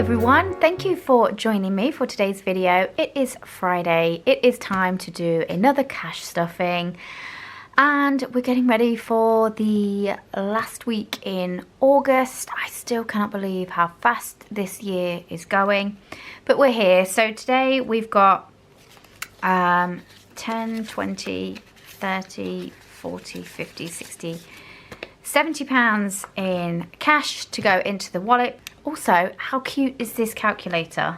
everyone, thank you for joining me for today's video. It is Friday, it is time to do another cash stuffing, and we're getting ready for the last week in August. I still cannot believe how fast this year is going, but we're here. So today we've got 10, 20, 30, 40, 50, 60, 70 pounds in cash to go into the wallet. Also, how cute is this calculator?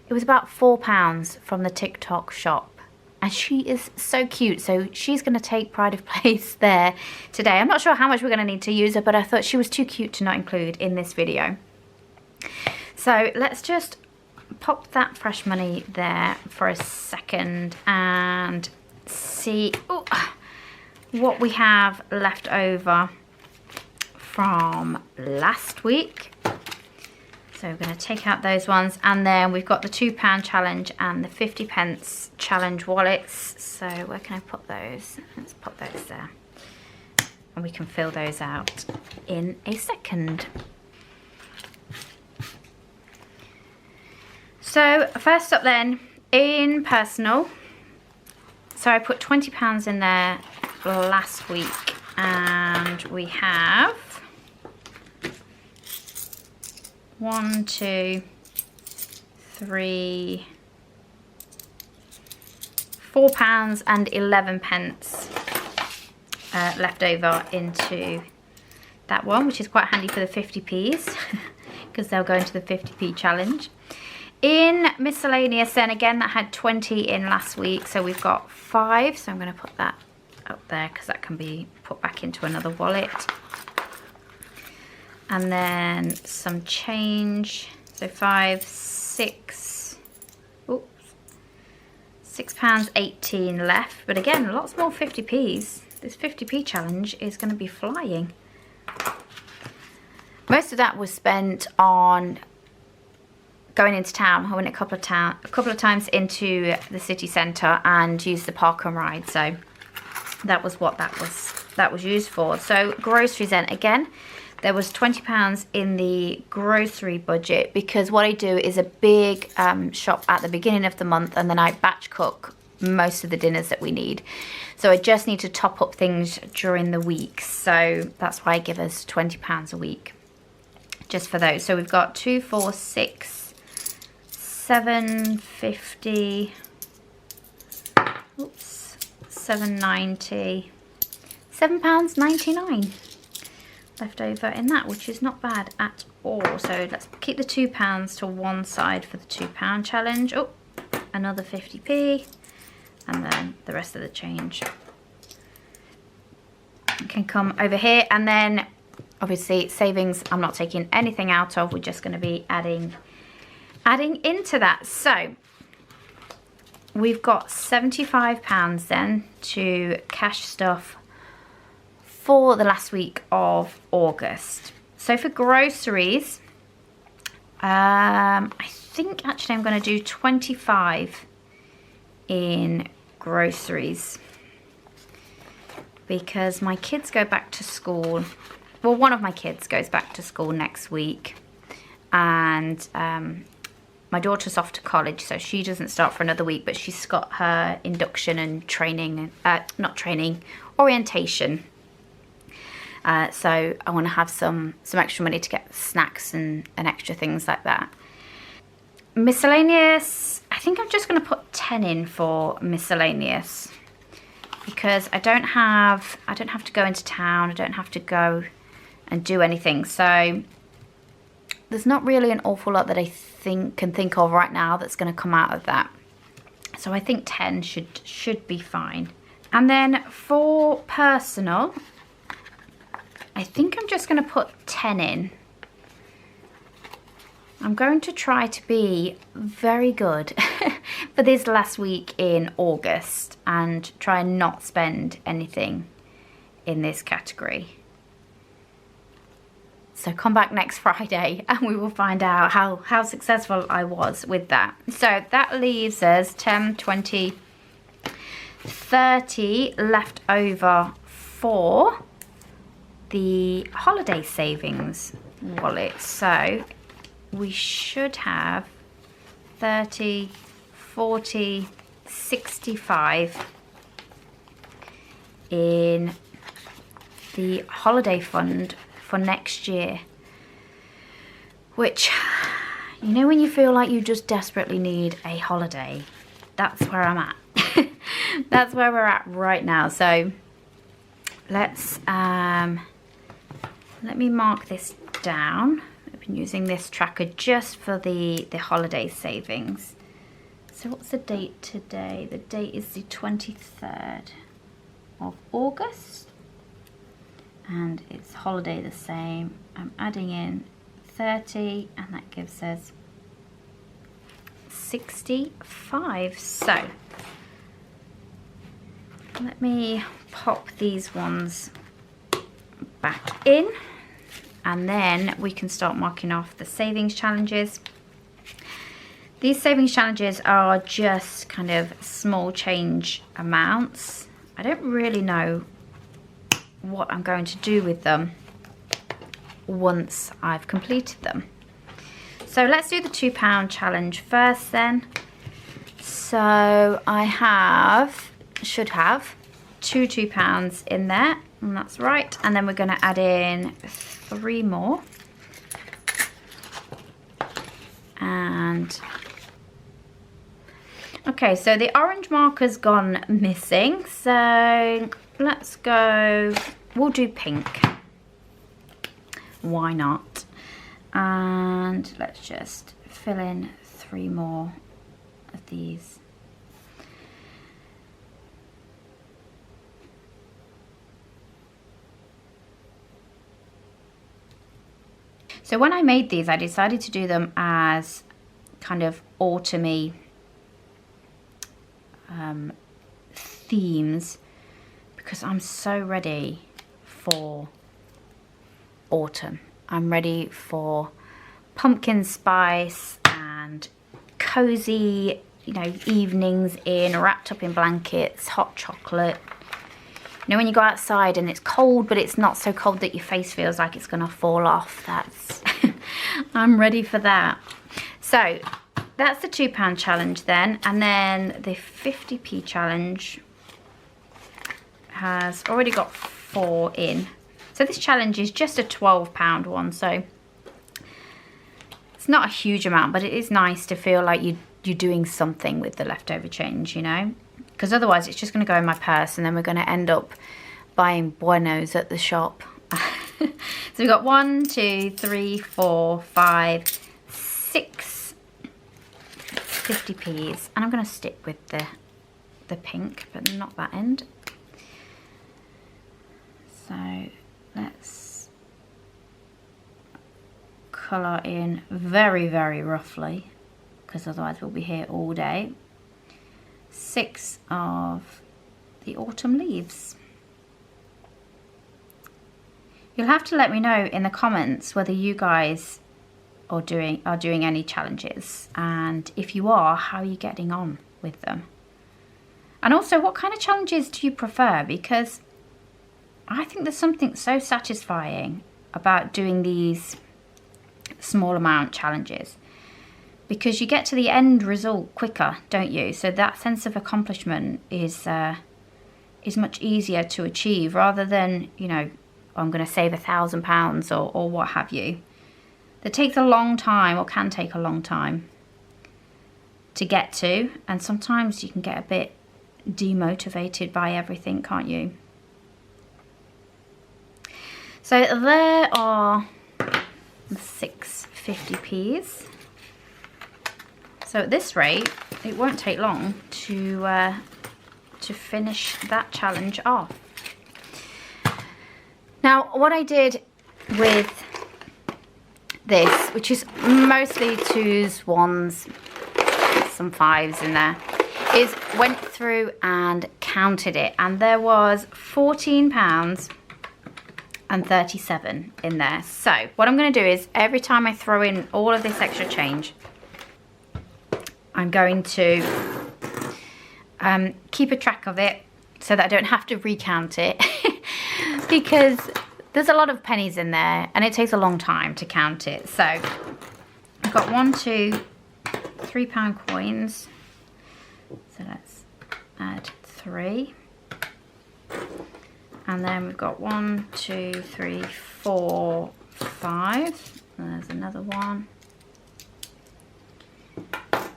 It was about £4 from the TikTok shop, and she is so cute. So she's going to take pride of place there today. I'm not sure how much we're going to need to use her, but I thought she was too cute to not include in this video. So let's just pop that fresh money there for a second and see what we have left over from last week. So we're going to take out those ones, and then we've got the £2 challenge and the 50p challenge wallets. So where can I put those? Let's put those there, and we can fill those out in a second. So first up then, in personal, so I put £20 in there last week, and we have 1, 2, 3, £4 and 11p left over into that one, which is quite handy for the 50p's because they'll go into the 50p challenge. In miscellaneous then, again, that had 20 in last week, so we've got 5, so I'm going to put that up there because that can be put back into another wallet. And then some change, so 5, 6, oops, £6.18 left. But again, lots more 50p's. This 50p challenge is going to be flying. Most of that was spent on going into town. I went a couple of times into the city centre and used the park and ride. So that was what that was used for. So groceries then, again, there was £20 in the grocery budget, because what I do is a big shop at the beginning of the month, and then I batch cook most of the dinners that we need. So I just need to top up things during the week. So that's why I give us £20 a week just for those. So we've got 2, 4, 6, 7, 50, oops, 7.90, £7.99. left over in that, which is not bad at all. So let's keep the £2 to one side for the £2 challenge. Oh, another 50p, and then the rest of the change can come over here. And then obviously savings, I'm not taking anything out of, we're just going to be adding into that. So we've got £75 then to cash stuff for the last week of August. So for groceries, I think actually I'm going to do 25 in groceries, because my kids go back to school. Well, one of my kids goes back to school next week, and my daughter's off to college, so she doesn't start for another week, but she's got her induction and training, orientation. So I want to have some extra money to get snacks and extra things like that. Miscellaneous, I think I'm just going to put 10 in for miscellaneous, because I don't have to go into town, I don't have to go and do anything. So there's not really an awful lot that I can think of right now that's going to come out of that. So I think 10 should be fine. And then for personal, I think I'm just going to put 10 in. I'm going to try to be very good for this last week in August and try and not spend anything in this category. So come back next Friday and we will find out how successful I was with that. So that leaves us 10, 20, 30 left over for the holiday savings wallet. So we should have 30, 40, 65 in the holiday fund for next year, which, you know, when you feel like you just desperately need a holiday, that's where I'm at. That's where we're at right now. So let's let me mark this down. I've been using this tracker just for the holiday savings. So what's the date today? The date is the 23rd of August, and it's holiday the same. I'm adding in 30, and that gives us 65. So let me pop these ones back in, and then we can start marking off the savings challenges. These savings challenges are just kind of small change amounts. I don't really know what I'm going to do with them once I've completed them. So let's do the £2 challenge first then. So I should have two £2 in there, and that's right. And then we're going to add in 3 more. And okay, so the orange marker's gone missing, so let's go, we'll do pink. Why not? And let's just fill in 3 more of these. So when I made these, I decided to do them as kind of autumny themes, because I'm so ready for autumn. I'm ready for pumpkin spice and cozy, you know, evenings in, wrapped up in blankets, hot chocolate. You know, when you go outside and it's cold, but it's not so cold that your face feels like it's gonna fall off. That's I'm ready for that. So that's the £2 challenge then, and then the 50p challenge has already got 4 in. So this challenge is just a £12 one, so it's not a huge amount, but it is nice to feel like you're doing something with the leftover change, you know, because otherwise it's just going to go in my purse, and then we're going to end up buying buenos at the shop. So we've got 1, 2, 3, 4, 5, 6 50p's, and I'm going to stick with the pink, but not that end. So let's colour in very, very roughly, because otherwise we'll be here all day. 6 of the autumn leaves. You'll have to let me know in the comments whether you guys are doing any challenges, and if you are, how are you getting on with them? And also, what kind of challenges do you prefer? Because I think there's something so satisfying about doing these small amount challenges, because you get to the end result quicker, don't you? So that sense of accomplishment is much easier to achieve, rather than, you know, I'm going to save £1,000 or what have you. That takes a long time, or can take a long time to get to, and sometimes you can get a bit demotivated by everything, can't you? So there are the 6 50p's. So at this rate, it won't take long to finish that challenge off. Now, what I did with this, which is mostly 2s, 1s, some 5s in there, is went through and counted it, and there was £14 and 37 in there. So what I'm going to do is, every time I throw in all of this extra change, I'm going to keep a track of it so that I don't have to recount it because there's a lot of pennies in there and it takes a long time to count it. So I'm got 1, 2, £3 coins. So let's add 3. And then we've got 1, 2, 3, 4, 5. And there's another one.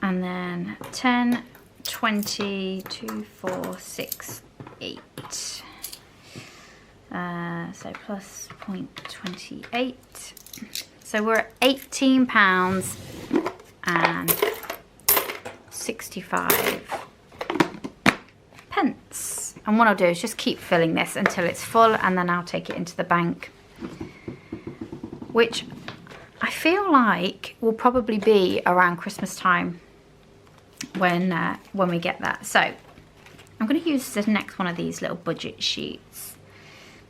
And then 10, 20, 2, 4, 6, 8. So plus 0.28. So we're at £18 and 65 pence. And what I'll do is just keep filling this until it's full, and then I'll take it into the bank, which I feel like will probably be around Christmas time when we get that. So I'm going to use the next one of these little budget sheets.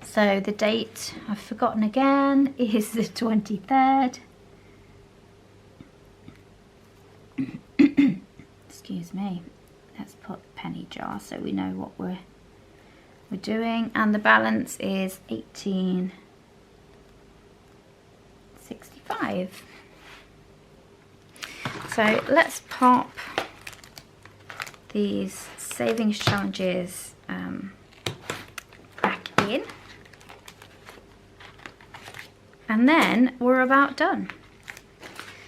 So the date, I've forgotten again, is the 23rd. Excuse me. Let's put penny jar so we know what we're doing. And the balance is 18.65. So let's pop these savings challenges back in. And then we're about done.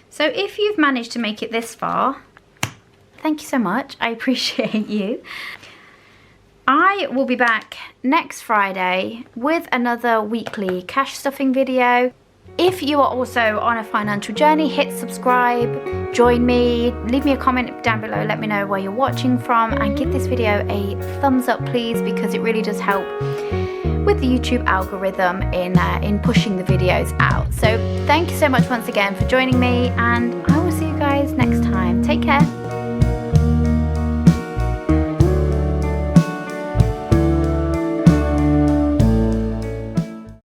So if you've managed to make it this far, thank you so much. I appreciate you. I will be back next Friday with another weekly cash stuffing video. If you are also on a financial journey, hit subscribe, join me, leave me a comment down below, let me know where you're watching from, and give this video a thumbs up please, because it really does help with the YouTube algorithm in pushing the videos out. So thank you so much once again for joining me, and I will see you guys